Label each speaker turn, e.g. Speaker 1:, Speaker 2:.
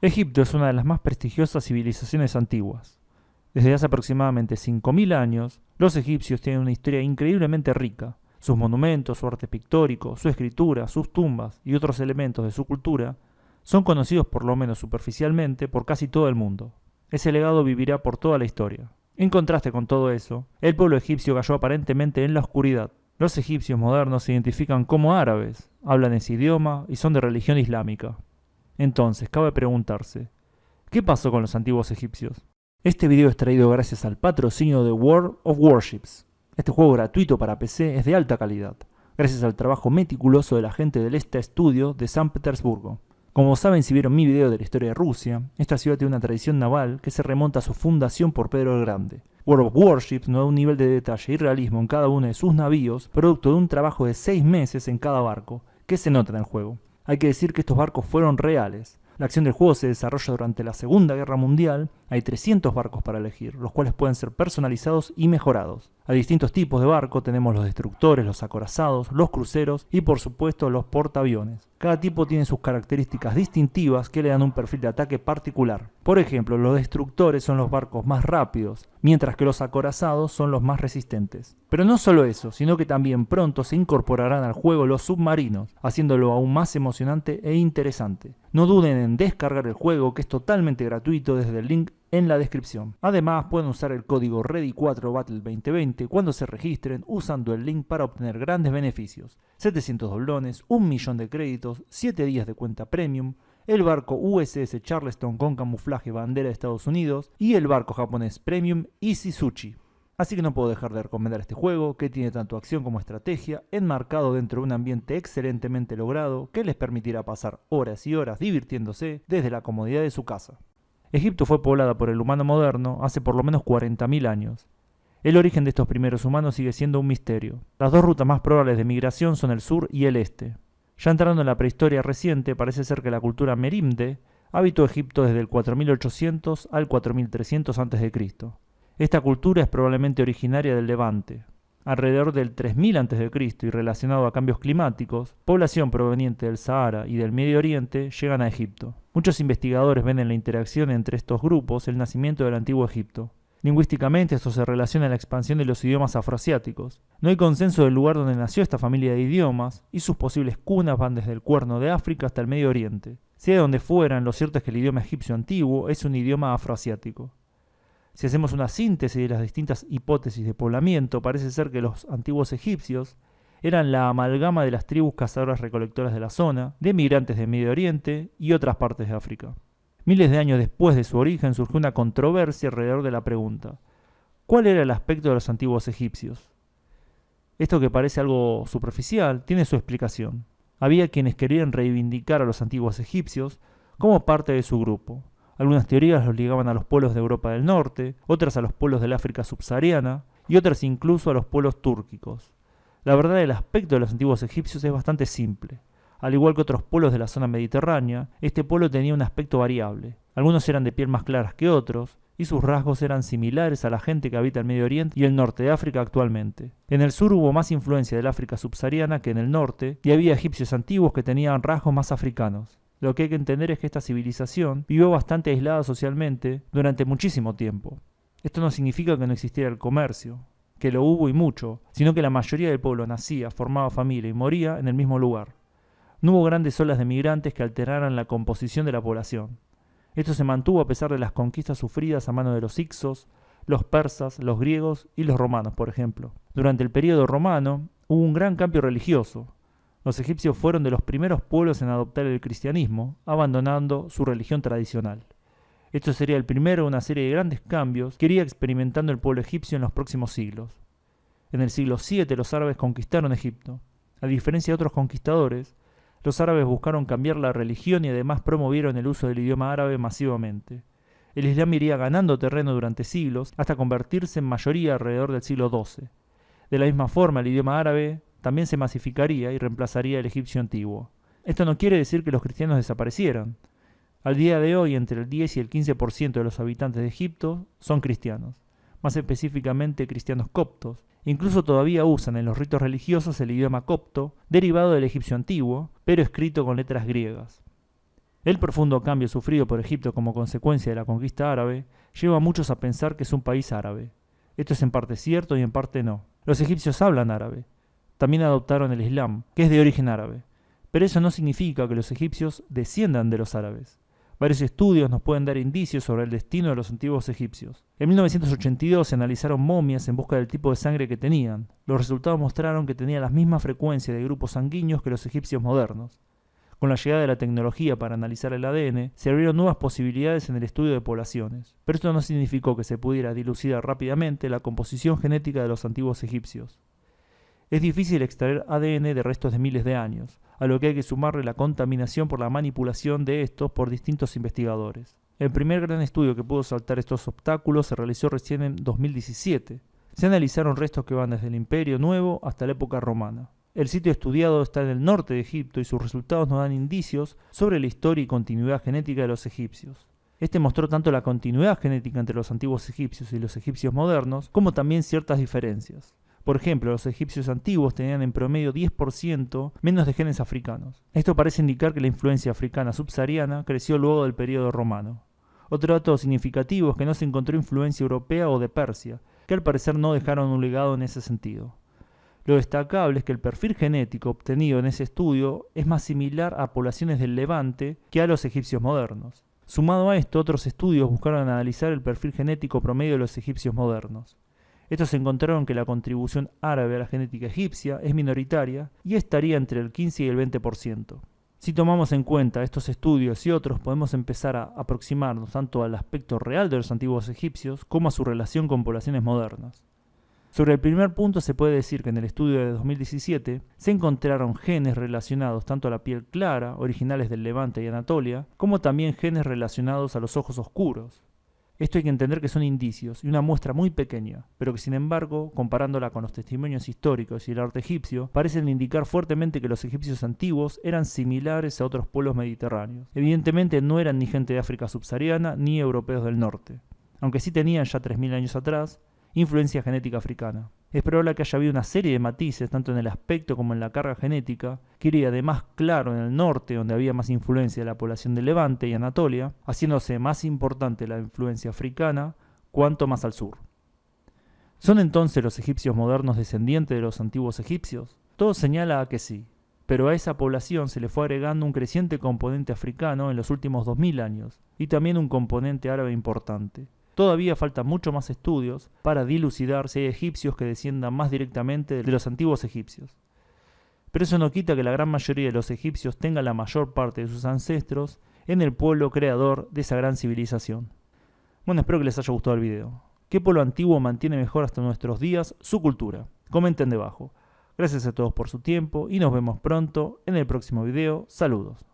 Speaker 1: Egipto es una de las más prestigiosas civilizaciones antiguas. Desde hace aproximadamente 5000 años, los egipcios tienen una historia increíblemente rica. Sus monumentos, su arte pictórico, su escritura, sus tumbas y otros elementos de su cultura son conocidos por lo menos superficialmente por casi todo el mundo. Ese legado vivirá por toda la historia. En contraste con todo eso, el pueblo egipcio cayó aparentemente en la oscuridad. Los egipcios modernos se identifican como árabes, hablan ese idioma y son de religión islámica. Entonces, cabe preguntarse, ¿qué pasó con los antiguos egipcios? Este video es traído gracias al patrocinio de World of Warships. Este juego gratuito para PC es de alta calidad, gracias al trabajo meticuloso de la gente del ESTA Studio de San Petersburgo. Como saben si vieron mi video de la historia de Rusia, esta ciudad tiene una tradición naval que se remonta a su fundación por Pedro el Grande. World of Warships nos da un nivel de detalle y realismo en cada uno de sus navíos, producto de un trabajo de 6 meses en cada barco, que se nota en el juego. Hay que decir que estos barcos fueron reales. La acción del juego se desarrolla durante la Segunda Guerra Mundial. Hay 300 barcos para elegir, los cuales pueden ser personalizados y mejorados. Hay distintos tipos de barco, tenemos los destructores, los acorazados, los cruceros y por supuesto los portaaviones. Cada tipo tiene sus características distintivas que le dan un perfil de ataque particular. Por ejemplo, los destructores son los barcos más rápidos, mientras que los acorazados son los más resistentes. Pero no solo eso, sino que también pronto se incorporarán al juego los submarinos, haciéndolo aún más emocionante e interesante. No duden en descargar el juego, que es totalmente gratuito desde el link en la descripción. Además, pueden usar el código READY4BATTLE2020 cuando se registren usando el link para obtener grandes beneficios. 700 doblones, 1.000.000 de créditos, 7 días de cuenta premium, el barco USS Charleston con camuflaje bandera de Estados Unidos y el barco japonés premium Ishizuchi. Así que no puedo dejar de recomendar este juego, que tiene tanto acción como estrategia, enmarcado dentro de un ambiente excelentemente logrado que les permitirá pasar horas y horas divirtiéndose desde la comodidad de su casa. Egipto fue poblada por el humano moderno hace por lo menos 40.000 años. El origen de estos primeros humanos sigue siendo un misterio. Las dos rutas más probables de migración son el sur y el este. Ya entrando en la prehistoria reciente, parece ser que la cultura merimde habitó Egipto desde el 4800 al 4300 a.C. Esta cultura es probablemente originaria del Levante. Alrededor del 3000 a.C. y relacionado a cambios climáticos, población proveniente del Sahara y del Medio Oriente llegan a Egipto. Muchos investigadores ven en la interacción entre estos grupos el nacimiento del antiguo Egipto. Lingüísticamente esto se relaciona a la expansión de los idiomas afroasiáticos. No hay consenso del lugar donde nació esta familia de idiomas y sus posibles cunas van desde el Cuerno de África hasta el Medio Oriente. Sea de donde fueran, lo cierto es que el idioma egipcio antiguo es un idioma afroasiático. Si hacemos una síntesis de las distintas hipótesis de poblamiento, parece ser que los antiguos egipcios eran la amalgama de las tribus cazadoras-recolectoras de la zona, de migrantes de Medio Oriente y otras partes de África. Miles de años después de su origen surgió una controversia alrededor de la pregunta: ¿cuál era el aspecto de los antiguos egipcios? Esto, que parece algo superficial, tiene su explicación. Había quienes querían reivindicar a los antiguos egipcios como parte de su grupo. Algunas teorías los ligaban a los pueblos de Europa del Norte, otras a los pueblos del África subsahariana y otras incluso a los pueblos túrquicos. La verdad, el aspecto de los antiguos egipcios es bastante simple. Al igual que otros pueblos de la zona mediterránea, este pueblo tenía un aspecto variable. Algunos eran de piel más claras que otros, y sus rasgos eran similares a la gente que habita el Medio Oriente y el norte de África actualmente. En el sur hubo más influencia del África subsahariana que en el norte, y había egipcios antiguos que tenían rasgos más africanos. Lo que hay que entender es que esta civilización vivió bastante aislada socialmente durante muchísimo tiempo. Esto no significa que no existiera el comercio, que lo hubo y mucho, sino que la mayoría del pueblo nacía, formaba familia y moría en el mismo lugar. No hubo grandes olas de migrantes que alteraran la composición de la población. Esto se mantuvo a pesar de las conquistas sufridas a mano de los hicsos, los persas, los griegos y los romanos, por ejemplo. Durante el período romano hubo un gran cambio religioso. Los egipcios fueron de los primeros pueblos en adoptar el cristianismo, abandonando su religión tradicional. Esto sería el primero de una serie de grandes cambios que iría experimentando el pueblo egipcio en los próximos siglos. En el siglo VII los árabes conquistaron Egipto. A diferencia de otros conquistadores, los árabes buscaron cambiar la religión y además promovieron el uso del idioma árabe masivamente. El Islam iría ganando terreno durante siglos hasta convertirse en mayoría alrededor del siglo XII. De la misma forma, el idioma árabe también se masificaría y reemplazaría el egipcio antiguo. Esto no quiere decir que los cristianos desaparecieran. Al día de hoy, entre el 10 y el 15% de los habitantes de Egipto son cristianos, más específicamente cristianos coptos. Incluso todavía usan en los ritos religiosos el idioma copto, derivado del egipcio antiguo, pero escrito con letras griegas. El profundo cambio sufrido por Egipto como consecuencia de la conquista árabe lleva a muchos a pensar que es un país árabe. Esto es en parte cierto y en parte no. Los egipcios hablan árabe. También adoptaron el Islam, que es de origen árabe. Pero eso no significa que los egipcios desciendan de los árabes. Varios estudios nos pueden dar indicios sobre el destino de los antiguos egipcios. En 1982 se analizaron momias en busca del tipo de sangre que tenían. Los resultados mostraron que tenían la misma frecuencia de grupos sanguíneos que los egipcios modernos. Con la llegada de la tecnología para analizar el ADN, se abrieron nuevas posibilidades en el estudio de poblaciones. Pero esto no significó que se pudiera dilucidar rápidamente la composición genética de los antiguos egipcios. Es difícil extraer ADN de restos de miles de años, a lo que hay que sumarle la contaminación por la manipulación de estos por distintos investigadores. El primer gran estudio que pudo saltar estos obstáculos se realizó recién en 2017. Se analizaron restos que van desde el Imperio Nuevo hasta la época romana. El sitio estudiado está en el norte de Egipto y sus resultados nos dan indicios sobre la historia y continuidad genética de los egipcios. Este mostró tanto la continuidad genética entre los antiguos egipcios y los egipcios modernos, como también ciertas diferencias. Por ejemplo, los egipcios antiguos tenían en promedio 10% menos de genes africanos. Esto parece indicar que la influencia africana subsahariana creció luego del periodo romano. Otro dato significativo es que no se encontró influencia europea o de Persia, que al parecer no dejaron un legado en ese sentido. Lo destacable es que el perfil genético obtenido en ese estudio es más similar a poblaciones del Levante que a los egipcios modernos. Sumado a esto, otros estudios buscaron analizar el perfil genético promedio de los egipcios modernos. Estos encontraron que la contribución árabe a la genética egipcia es minoritaria y estaría entre el 15 y el 20%. Si tomamos en cuenta estos estudios y otros, podemos empezar a aproximarnos tanto al aspecto real de los antiguos egipcios como a su relación con poblaciones modernas. Sobre el primer punto se puede decir que en el estudio de 2017 se encontraron genes relacionados tanto a la piel clara, originales del Levante y Anatolia, como también genes relacionados a los ojos oscuros. Esto hay que entender que son indicios y una muestra muy pequeña, pero que sin embargo, comparándola con los testimonios históricos y el arte egipcio, parecen indicar fuertemente que los egipcios antiguos eran similares a otros pueblos mediterráneos. Evidentemente no eran ni gente de África subsahariana ni europeos del norte, aunque sí tenían ya 3000 años atrás influencia genética africana. Es probable que haya habido una serie de matices, tanto en el aspecto como en la carga genética, que iría de más claro en el norte, donde había más influencia de la población de Levante y Anatolia, haciéndose más importante la influencia africana, cuanto más al sur. ¿Son entonces los egipcios modernos descendientes de los antiguos egipcios? Todo señala a que sí, pero a esa población se le fue agregando un creciente componente africano en los últimos 2000 años, y también un componente árabe importante. Todavía faltan mucho más estudios para dilucidar si hay egipcios que desciendan más directamente de los antiguos egipcios. Pero eso no quita que la gran mayoría de los egipcios tenga la mayor parte de sus ancestros en el pueblo creador de esa gran civilización. Bueno, espero que les haya gustado el video. ¿Qué pueblo antiguo mantiene mejor hasta nuestros días su cultura? Comenten debajo. Gracias a todos por su tiempo y nos vemos pronto en el próximo video. Saludos.